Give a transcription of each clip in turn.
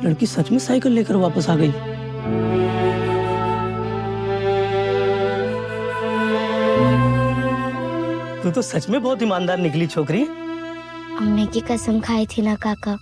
लड़की सच में साइकिल लेकर वापस आ गई। तू तो सच में बहुत ईमानदार निकली छोकरी। अम्मी की कसम खाई थी ना काका,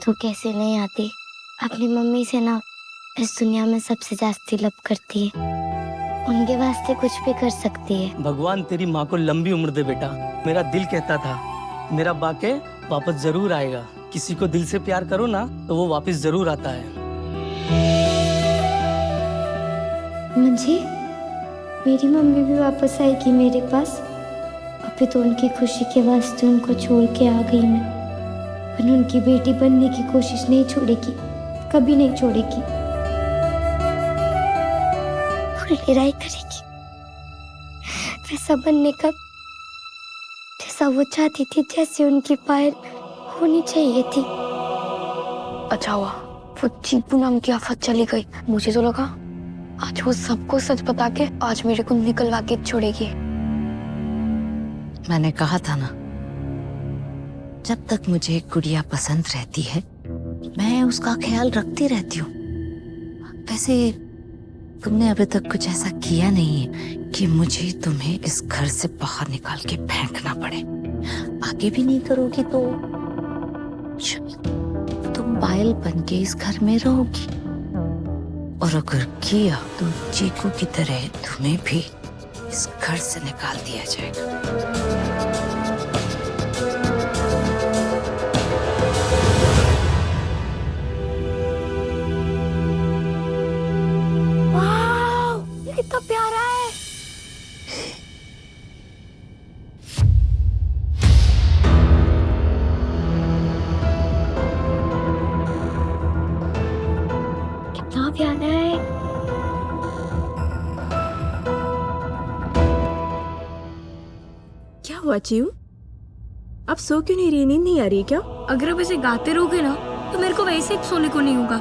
तू कैसे नहीं आती। अपनी मम्मी से ना इस दुनिया में सबसे जास्ती लब करती है, उनके वास्ते कुछ भी कर सकती है। भगवान तेरी माँ को लंबी उम्र दे बेटा। मेरा दिल कहता था मेरा बाके वापस जरूर आएगा। किसी को दिल से प्यार करो ना तो वो वापस जरूर आता है। मुझे मेरी मम्मी भी वापस आएगी मेरे पास। अभी तो उनकी खुशी के वास्ते उनको छोड़ के आ गई मैं, पर उनकी बेटी बनने की कोशिश नहीं छोड़ेगी, कभी नहीं छोड़ेगी। वो लड़ाई करेगी वैसा बनने का जैसा वो चाहती थी, जैसे उनकी पायल होनी चाहिए थी। अच्छा हुआ वो चीपू नाम की आफत चली गई। मुझे तो लगा आज वो सबको सच बता के आज मेरे को निकलवा के छोड़ेगी। मैंने कहा था ना, जब तक मुझे एक गुड़िया पसंद रहती है मैं उसका ख्याल रखती रहती हूँ। वैसे तुमने अभी तक कुछ ऐसा किया नहीं है कि मुझे तुम्हें इस घर से बाहर निकाल के फेंकना पड़े। आगे भी नहीं करोगी तो तुम पायल बन के इस घर में रहोगी, और अगर किया तो चीकू की तरह तुम्हें भी इस घर से निकाल दिया जाएगा। ये कितना प्यारा है। कितना प्यारा है। क्या हुआ चीऊ? अब सो क्यों नहीं रही? नींद नहीं आ रही क्या? अगर अब इसे गाते रहोगे ना तो मेरे को वैसे ही सोने को नहीं होगा।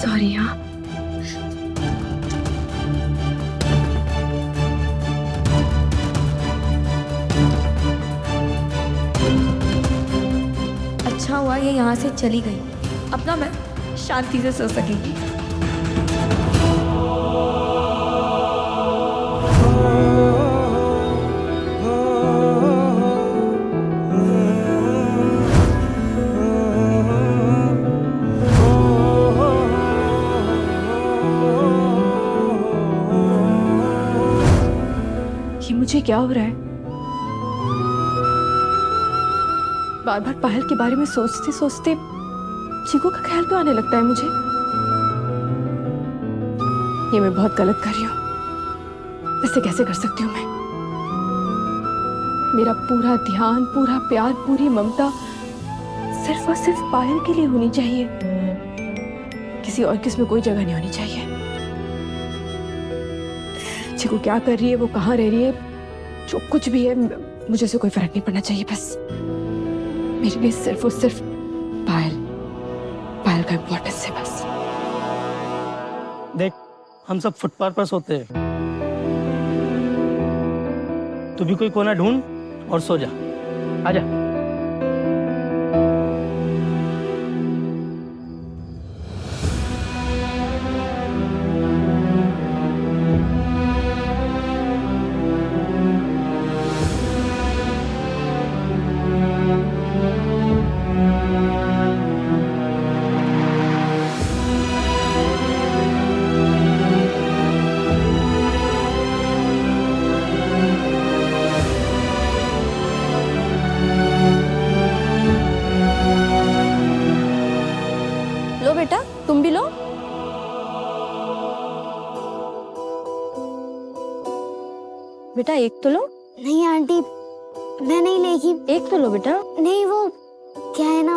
सॉरी हाँ। अच्छा हुआ ये यहाँ से चली गई, अपना मैं शांति से सो सकेगी। ये मुझे क्या हो रहा है? बार बार पायल के बारे में सोचते सोचते चीकू का ख्याल क्यों आने लगता है मुझे? ये मैं बहुत गलत कर रही हूँ। ऐसे कैसे कर सकती हूँ मैं? मेरा पूरा ध्यान, पूरा प्यार, पूरी ममता सिर्फ और सिर्फ पायल के लिए होनी चाहिए। किसी और किस में कोई जगह नहीं होनी चाहिए। चीकू क्या कर रही है, वो कहाँ रह रही है, जो कुछ भी है मुझे से कोई फर्क नहीं पड़ना चाहिए। बस मेरे लिए सिर्फ और सिर्फ पायल का इम्पोर्टेंस है बस। देख हम सब फुटपाथ पर सोते हैं, तू भी कोई कोना ढूंढ और सो जा। आजा। लो बेटा तुम भी लो। बेटा एक तो लो। नहीं आंटी, मैं नहीं लेगी। एक तो लो बेटा। नहीं, वो क्या है ना,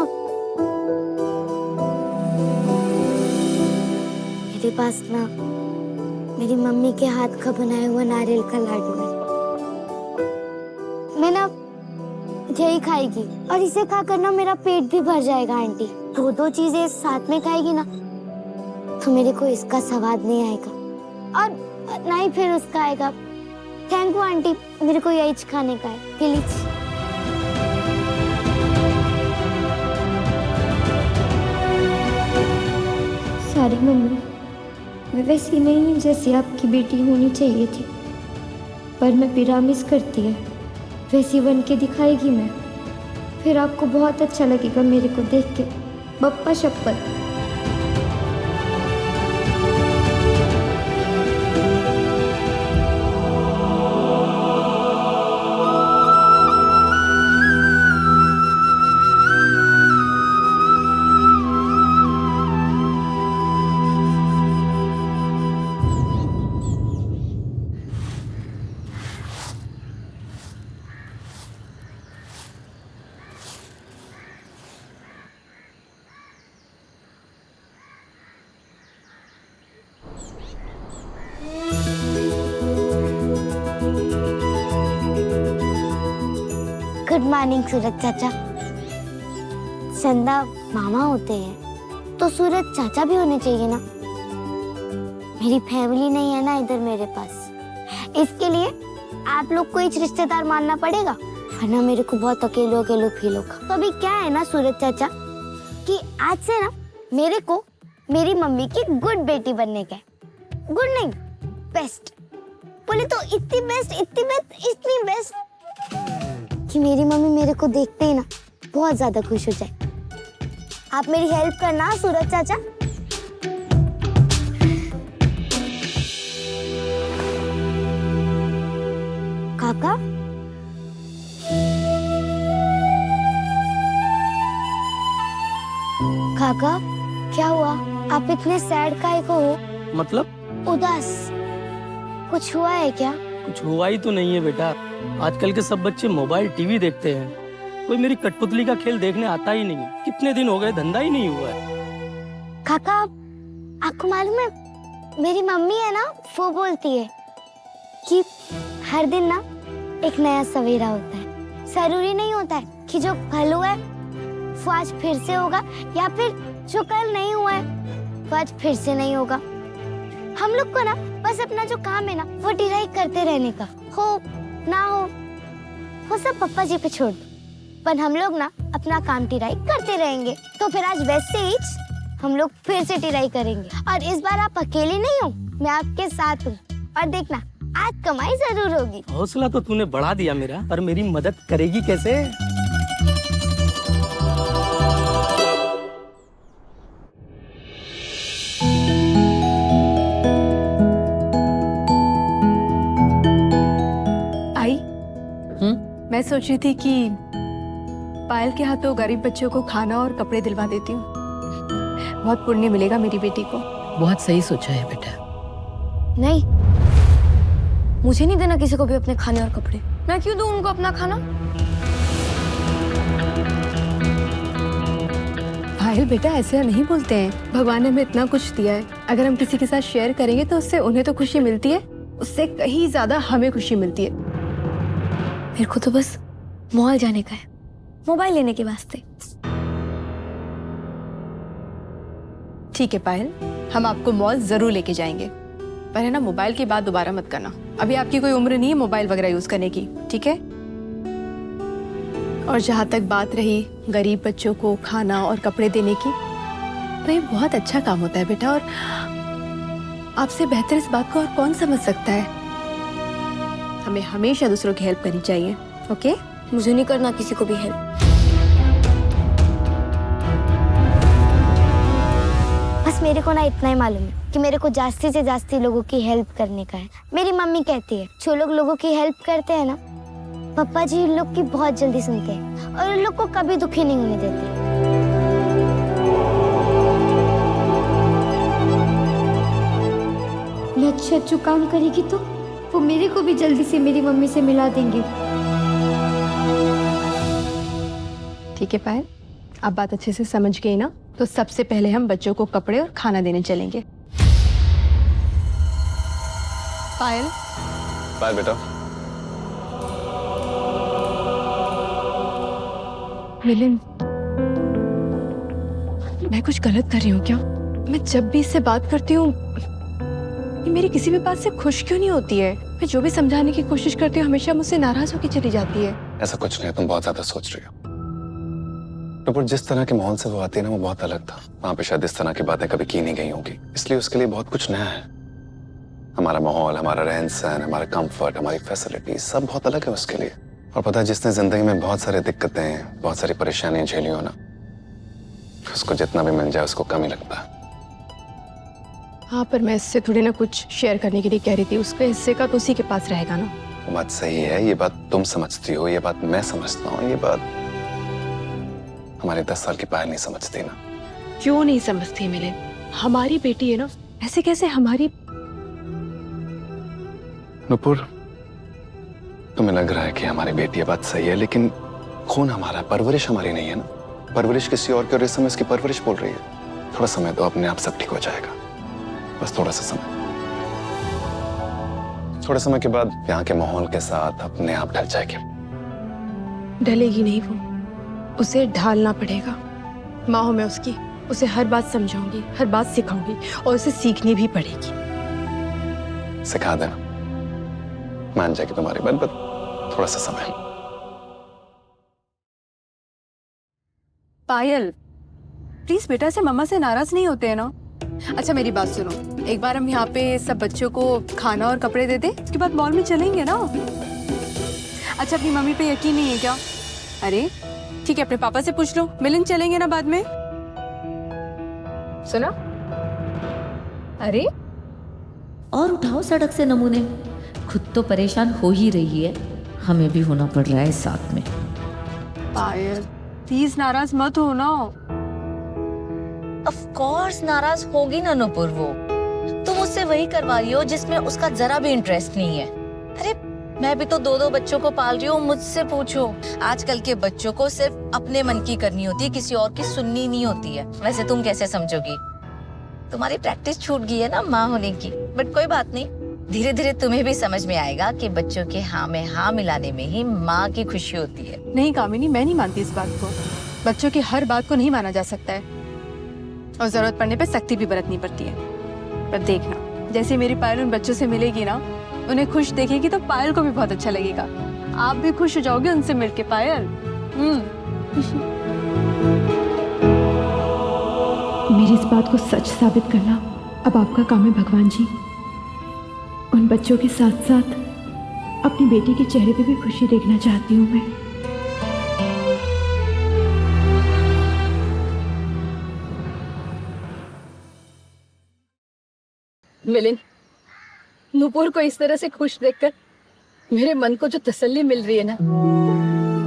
मेरे पास ना मेरी मम्मी के हाथ का बनाया हुआ नारियल का लाडू है। मैं ना यही खाएगी और इसे खाकर ना मेरा पेट भी भर जाएगा आंटी। दो दो चीजें साथ में खाएगी ना तो मेरे को इसका स्वाद नहीं आएगा और ना ही फिर उसका आएगा। थैंक यू आंटी, मेरे को यही खाने का है, प्लीज। सॉरी मम्मी, मैं वैसी नहीं जैसी आपकी बेटी होनी चाहिए थी, पर मैं पिरामिस करती है वैसी बन के दिखाएगी मैं, फिर आपको बहुत अच्छा लगेगा मेरे को देख के, बप्पा शपथ। गुड मॉर्निंग सूरज चाचा। चंदा मामा होते हैं तो सूरज चाचा भी होने चाहिए ना। मेरी फैमिली नहीं है ना इधर मेरे पास, इसके लिए आप लोग को एक रिश्तेदार मानना पड़ेगा, वरना मेरे को बहुत अकेलो अकेलो फील होगा। तो अभी क्या है ना सूरज चाचा कि आज से ना मेरे को मेरी मम्मी की गुड बेटी बनने का है। गुड नहीं, बेस्ट बोले तो इतनी बेस्ट, इतनी बेस्ट, इतनी बेस्ट कि मेरी मम्मी मेरे को देखते ही ना बहुत ज्यादा खुश हो जाए। आप मेरी हेल्प करना सूरज चाचा। काका, काका क्या हुआ? आप इतने सैड काहे को हो? मतलब उदास कुछ हुआ है क्या? कुछ हुआ ही तो नहीं है बेटा। आजकल के सब बच्चे मोबाइल टीवी देखते हैं, कोई मेरी कठपुतली का खेल देखने आता ही नहीं। कितने दिन हो गए धंधा ही नहीं हुआ है। काका, आपको मालूम है मेरी मम्मी है ना, वो बोलती है कि हर दिन ना एक नया सवेरा होता है। जरूरी नहीं होता है कि जो कल हुआ है वो आज फिर से होगा, या फिर जो कल नहीं हुआ है वो आज फिर से नहीं होगा। हम लोग को ना बस अपना जो काम है ना वो डिराइव करते रहने का, हो ना हो वो सब पप्पा जी पे छोड़ दो, पर हम लोग ना अपना काम टिराई करते रहेंगे। तो फिर आज वैसे ही हम लोग फिर से टिराई करेंगे, और इस बार आप अकेले नहीं हो, मैं आपके साथ हूँ। और देखना आज कमाई जरूर होगी। हौसला तो तूने बढ़ा दिया मेरा, पर मेरी मदद करेगी कैसे? आई मैं सोच रही थी कि पायल के हाथों गरीब बच्चों को खाना और कपड़े दिलवा देती हूँ, बहुत पुण्य मिलेगा मेरी बेटी को। बहुत सही सोचा है बेटा। नहीं, मुझे नहीं देना किसी को भी अपने खाने और कपड़े। मैं क्यों दूं उनको अपना खाना? पायल बेटा ऐसे नहीं बोलते हैं, भगवान ने हमें इतना कुछ दिया है, अगर हम किसी के साथ शेयर करेंगे तो उससे उन्हें तो खुशी मिलती है, उससे कहीं ज्यादा हमें खुशी मिलती है। मेरे को तो बस मॉल जाने का है, मोबाइल लेने के वास्ते। ठीक है पायल, हम आपको मॉल जरूर लेके जाएंगे, पर है ना मोबाइल की बात दोबारा मत करना। अभी आपकी कोई उम्र नहीं है मोबाइल वगैरह यूज करने की, ठीक है? और जहाँ तक बात रही गरीब बच्चों को खाना और कपड़े देने की, तो ये बहुत अच्छा काम होता है बेटा, और आपसे बेहतर इस बात को और कौन समझ सकता है। हमें हमेशा दूसरों की हेल्प करनी चाहिए, ओके? मुझे नहीं करना किसी को भी हेल्प। बस मेरे को ना इतना ही मालूम है कि मेरे को जास्ती से जास्ती लोगों की हेल्प करने का है। मेरी मम्मी कहती है जो लोग लोगों की हेल्प करते हैं ना, पापा जी उन लोग की बहुत जल्दी सुनते हैं और उन लोग को कभी दुखी नहीं होने देते। मैं अच्छा काम करेगी तो वो मेरे को भी जल्दी से मेरी मम्मी से मिला देंगे। ठीक है पायल, आप बात अच्छे से समझ गई ना? तो सबसे पहले हम बच्चों को कपड़े और खाना देने चलेंगे। पायल, पायल बेटा, मिलिंद, मैं कुछ गलत कर रही हूँ क्या? मैं जब भी इससे बात करती हूँ ये मेरी किसी भी बात से खुश क्यों नहीं होती है? मैं जो भी समझाने की कोशिश करती हूँ हमेशा मुझसे नाराज होकर चली जाती है। ऐसा कुछ नहीं है, तुम बहुत ज्यादा सोच रही हो। नुपुर, जिस तरह के माहौल से वो आती है ना, वो बहुत अलग था। वहां पे शायद इस तरह की बातें कभी की नहीं गई होंगी, इसलिए उसके लिए बहुत कुछ नया है। हमारा माहौल, हमारा रहन सहन, हमारा कंफर्ट, हमारी फैसिलिटी सब बहुत अलग है उसके लिए। और पता है, जिसने जिंदगी में बहुत सारी दिक्कतें, बहुत सारी परेशानियां झेली हो ना, उसको जितना भी मिल जाए उसको कम ही लगता है। हाँ, पर मैं इससे थोड़ी ना कुछ शेयर करने के लिए कह रही थी। उसके हिस्से का तो उसी के पास रहेगा ना। वो बात सही है, ये बात तुम समझती हो, ये बात मैं समझता हूँ, ये बात हमारे 10 साल की पायल नहीं समझती ना। क्यों नहीं समझती मिलिंद? हमारी बेटी है ना, ऐसे कैसे हमारी? नुपुर, तुम्हें लग रहा है कि हमारी बेटी, ये बात सही है, लेकिन खून हमारा, परवरिश हमारी नहीं है ना। परवरिश किसी और की, और इस समय इसकी परवरिश बोल रही है। थोड़ा समय दो, अपने आप सब ठीक हो जाएगा। बस थोड़ा सा समय। थोड़े समय के बाद यहाँ के माहौल के साथ अपने आप ढल जाएगी। ढलेगी नहीं वो, उसे ढालना पड़ेगा। माँ हूं मैं उसकी, उसे हर बात समझाऊंगी, हर बात सिखाऊंगी, और उसे सीखनी भी पड़ेगी। सिखा देना, मान जाएगी तुम्हारी बात, बस थोड़ा सा समय। पायल, प्लीज बेटा से मम्मा से नाराज नहीं होते हैं ना? अच्छा मेरी बात सुनो, एक बार हम यहाँ पे सब बच्चों को खाना और कपड़े दे दे, उसके बाद मॉल में चलेंगे ना। अच्छा, अपनी मम्मी पे यकीन नहीं है क्या? अरे ठीक है, अपने पापा से पूछ लो, मिलन चलेंगे ना बाद में। सुना? अरे और उठाओ सड़क से नमूने। खुद तो परेशान हो ही रही है, हमें भी होना पड़ रहा है साथ में। पायल प्लीज नाराज मत हो ना। ऑफ कोर्स नाराज होगी ना नुपुर, वो तुम उससे वही करवा रही हो जिसमें उसका जरा भी इंटरेस्ट नहीं है। अरे मैं भी तो 2-2 बच्चों को पाल रही हूँ, मुझसे पूछो। आजकल के बच्चों को सिर्फ अपने मन की करनी होती है, किसी और की सुननी नहीं होती है। वैसे तुम कैसे समझोगी? तुम्हारी प्रैक्टिस छूट गई है ना माँ होने की, बट कोई बात नहीं, धीरे धीरे तुम्हें भी समझ में आएगा कि बच्चों के हाँ में हाँ मिलाने में ही माँ की खुशी होती है। नहीं कामिनी, मैं नहीं मानती इस बात को। बच्चों की हर बात को नहीं माना जा सकता है, और जरूरत पड़ने पे सख्ती भी बरतनी पड़ती है। पर देखना, जैसे मेरी पायल उन बच्चों से मिलेगी ना, उन्हें खुश देखेगी तो पायल को भी बहुत अच्छा लगेगा। आप भी खुश हो जाओगे उनसे मिलके पायल। मेरी इस बात को सच साबित करना अब आपका काम है भगवान जी। उन बच्चों के साथ साथ अपनी बेटी के चेहरे पे भी खुशी देखना चाहती हूँ मैं। मिलिन, नुपुर को इस तरह से खुश देखकर मेरे मन को जो तसल्ली मिल रही है ना,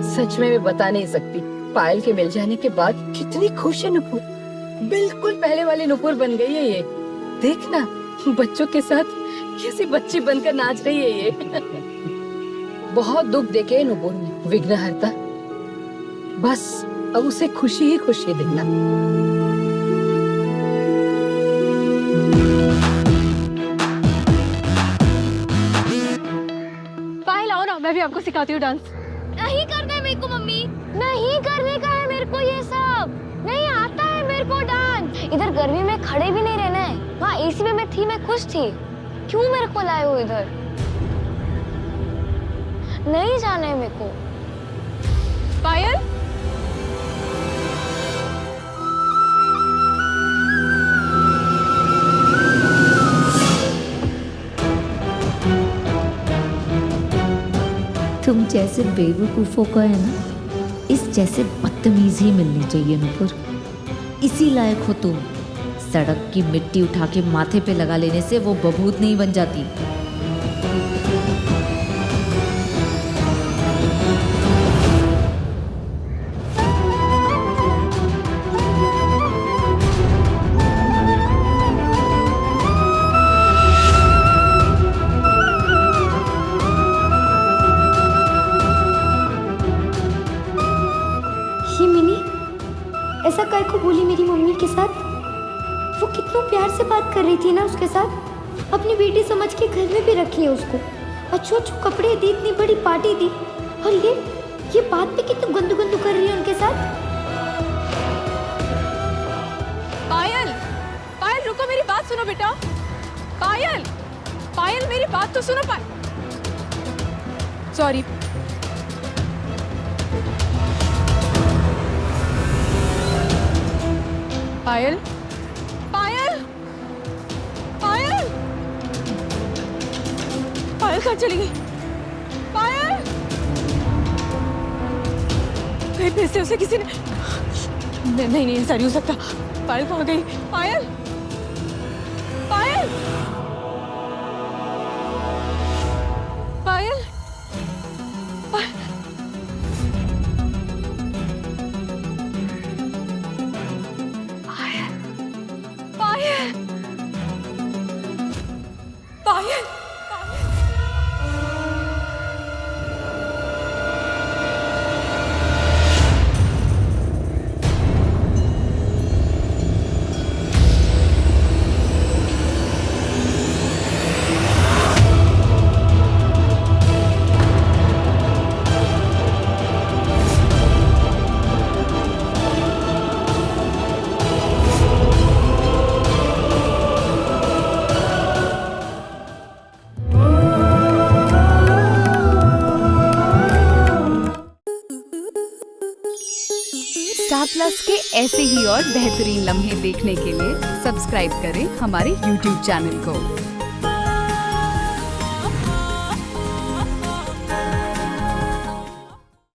सच में मैं बता नहीं सकती। पायल के मिल जाने के बाद कितनी खुश है नुपुर, बिल्कुल पहले वाली नुपुर बन गई है ये। देखना, बच्चों के साथ कैसी बच्ची बनकर नाच रही है ये। बहुत दुख देखे नुपुर ने विघ्नहर्ता, बस अब उसे खुशी ही खुशी देना। मैं भी आपको सिखाती हूँ डांस। नहीं करना है मेरे को मम्मी, नहीं करने का है मेरे को, ये सब नहीं आता है मेरे को डांस। इधर गर्मी में खड़े भी नहीं रहना है, वहाँ एसी में मैं थी, मैं खुश थी। क्यों मेरे को लाए हो इधर? नहीं जाना है मेरे को। पायल, तुम जैसे बेवकूफों को है ना, इस जैसे बदतमीज ही मिलनी चाहिए नुपुर। इसी लायक हो तुम। सड़क की मिट्टी उठा के माथे पे लगा लेने से वो बबूत नहीं बन जाती। ये मिनी ऐसा काय को बोली मेरी मम्मी के साथ? वो कितना प्यार से बात कर रही थी ना उसके साथ। अपनी बेटी समझ के घर में भी रखी है उसको, अच्छे अच्छे कपड़े दी, इतनी बड़ी पार्टी दी, और ये बात भी कितनी गंदू गंदू कर रही है उनके साथ। पायल, पायल रुको, मेरी बात सुनो बेटा। पायल, पायल मेरी बात तो सुनो पायल। सॉरी। पायल, पायल, पायल, पायल कहाँ चली गई? पायल, कहीं फिर से उसे किसी ने नहीं नहीं ऐसा नहीं हो सकता। पायल कहाँ गई? पायल, पायल, पायल, पायल, पायल, पायल, स्टार प्लस के ऐसे ही और बेहतरीन लम्हे देखने के लिए सब्सक्राइब करें हमारे YouTube चैनल को।